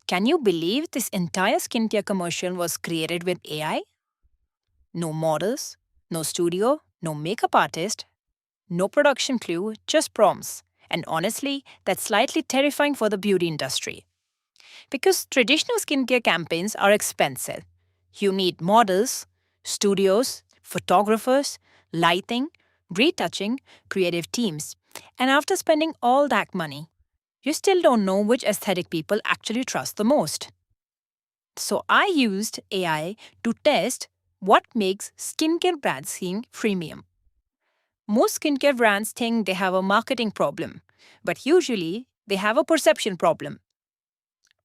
Can you believe this entire skincare commercial was created with AI? No models, no studio, no makeup artist, no production crew, just prompts. And honestly, that's slightly terrifying for the beauty industry. Because traditional skincare campaigns are expensive. You need models, studios, photographers, lighting, retouching, creative teams. And after spending all that money, you still don't know which aesthetic people actually trust the most. So I used AI to test what makes skincare brands seem premium. Most skincare brands think they have a marketing problem, but usually they have a perception problem.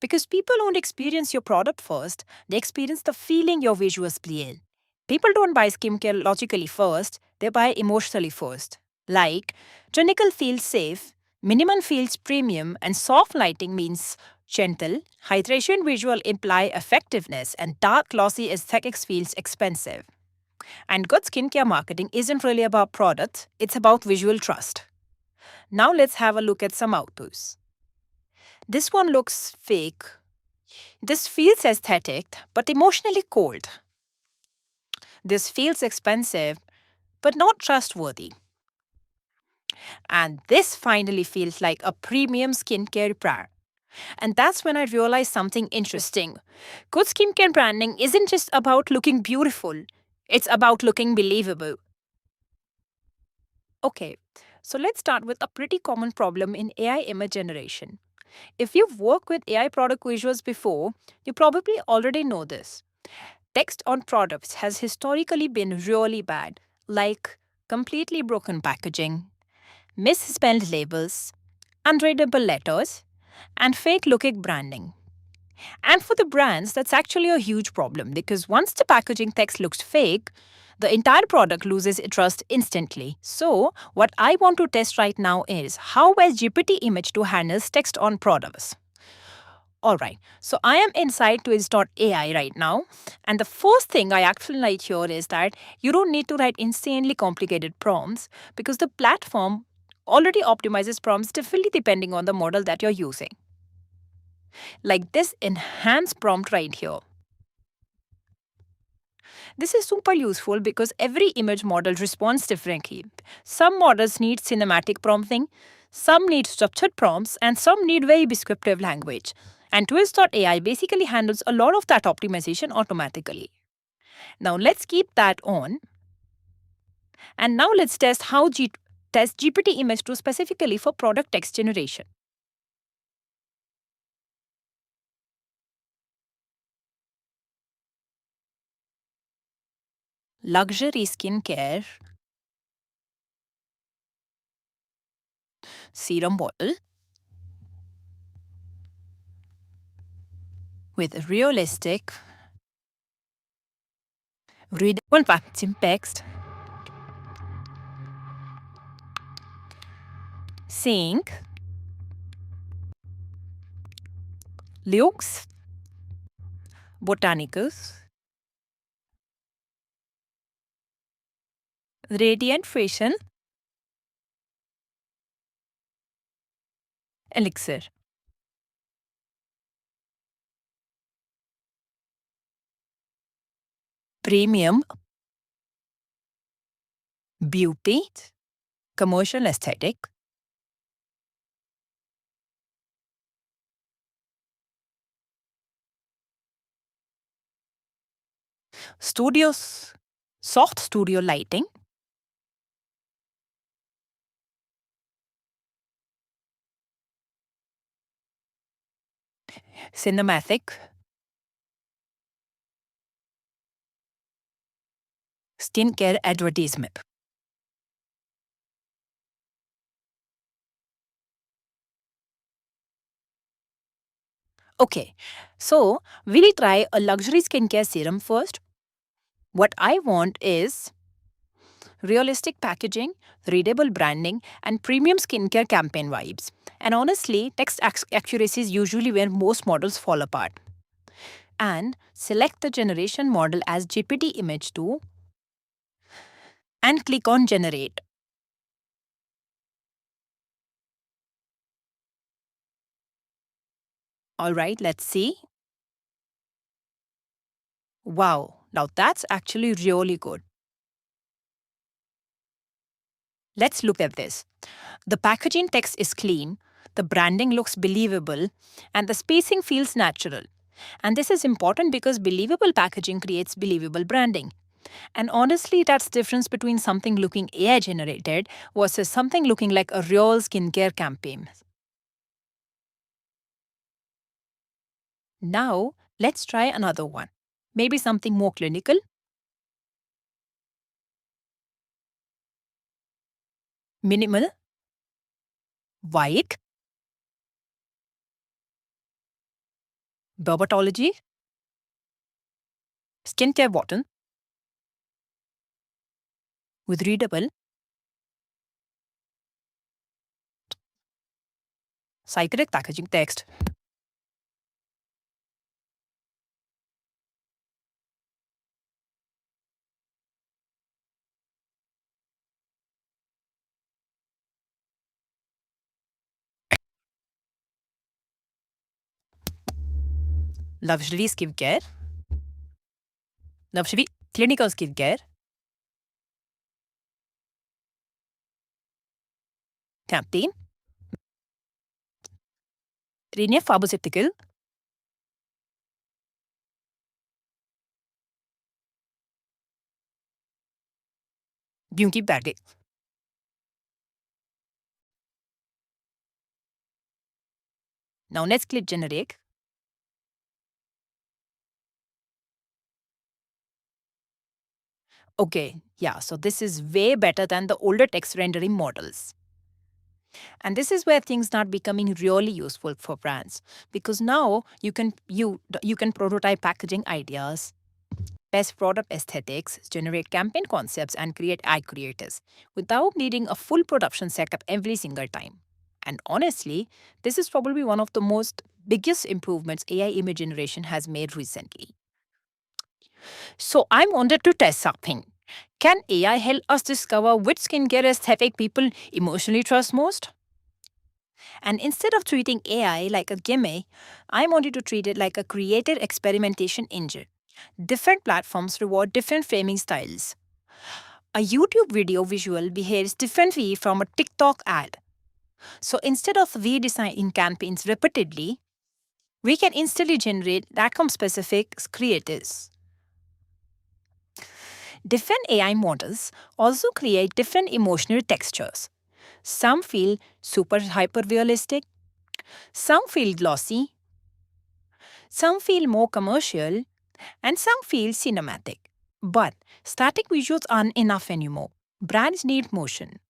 Because people don't experience your product first, they experience the feeling your visuals play in. People don't buy skincare logically first, they buy emotionally first. Like, clinical feels safe, minimal feels premium, and soft lighting means gentle, hydration visual imply effectiveness, and dark glossy aesthetics feels expensive. And good skincare marketing isn't really about products, it's about visual trust. Now let's have a look at some outputs. This one looks fake. This feels aesthetic, but emotionally cold. This feels expensive, but not trustworthy. And this finally feels like a premium skincare brand. And that's when I realized something interesting. Good skincare branding isn't just about looking beautiful, it's about looking believable. Okay, so let's start with a pretty common problem in AI image generation. If you've worked with AI product visuals before, you probably already know this. Text on products has historically been really bad, like completely broken packaging, misspelled labels, unreadable letters, and fake looking branding. And for the brands, that's actually a huge problem because once the packaging text looks fake, the entire product loses trust instantly. So, what I want to test right now is how well GPT image to handles text on products. Alright, so I am inside Twills.ai right now, and the first thing I actually like here is that you don't need to write insanely complicated prompts because the platform already optimizes prompts differently depending on the model that you're using. Like this enhanced prompt right here. This is super useful because every image model responds differently. Some models need cinematic prompting, some need structured prompts, and some need very descriptive language. And Twist.ai basically handles a lot of that optimization automatically. Now let's keep that on. And now let's test test GPT image 2 specifically for product text generation. Luxury skincare serum bottle with realistic readable packaging text saying Lux Botanicals Radiant Facial Elixir Premium Beauty Commercial Aesthetic Studios Soft Studio Lighting Cinematic Skincare Advertisement. Okay, so we'll try a luxury skincare serum first. What I want is realistic packaging, readable branding, and premium skincare campaign vibes. And honestly, text accuracy is usually where most models fall apart. And select the generation model as GPT image 2 and click on generate. All right, let's see. Wow, now that's actually really good. Let's look at this. The packaging text is clean, the branding looks believable, and the spacing feels natural. And this is important because believable packaging creates believable branding. And honestly, that's the difference between something looking AI generated versus something looking like a real skincare campaign. Now, let's try another one. Maybe something more clinical. Minimal, white, dermatology, skincare bottle, with readable, psychedelic packaging text. Luxury skincare, luxury clinical skincare, campaign, Renia pharmaceutical, beauty package. Now let's click generate. Okay, yeah, so this is way better than the older text rendering models. And this is where things start becoming really useful for brands because now you can prototype packaging ideas, test product aesthetics, generate campaign concepts, and create ad creators without needing a full production setup every single time. And honestly, this is probably one of the most biggest improvements AI image generation has made recently. So I wanted to test something. Can AI help us discover which skincare aesthetic people emotionally trust most? And instead of treating AI like a gimme, I wanted to treat it like a creative experimentation engine. Different platforms reward different framing styles. A YouTube video visual behaves differently from a TikTok ad. So instead of redesigning campaigns repeatedly, we can instantly generate outcome specific creatives. Different AI models also create different emotional textures. Some feel super hyper realistic, some feel glossy, some feel more commercial, and some feel cinematic. But static visuals aren't enough anymore. Brands need motion.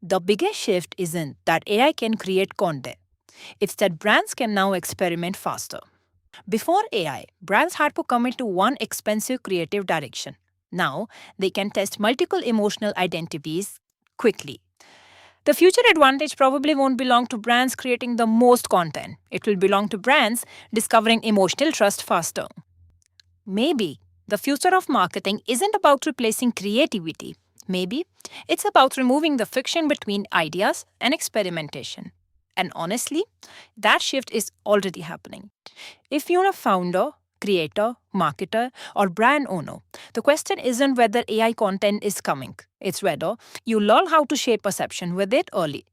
The biggest shift isn't that AI can create content, it's that brands can now experiment faster. Before AI, brands had to commit to one expensive creative direction. Now, they can test multiple emotional identities quickly. The future advantage probably won't belong to brands creating the most content. It will belong to brands discovering emotional trust faster. Maybe the future of marketing isn't about replacing creativity. Maybe it's about removing the friction between ideas and experimentation. And honestly, that shift is already happening. If you're a founder, creator, marketer, or brand owner, the question isn't whether AI content is coming, it's whether you learn how to shape perception with it early.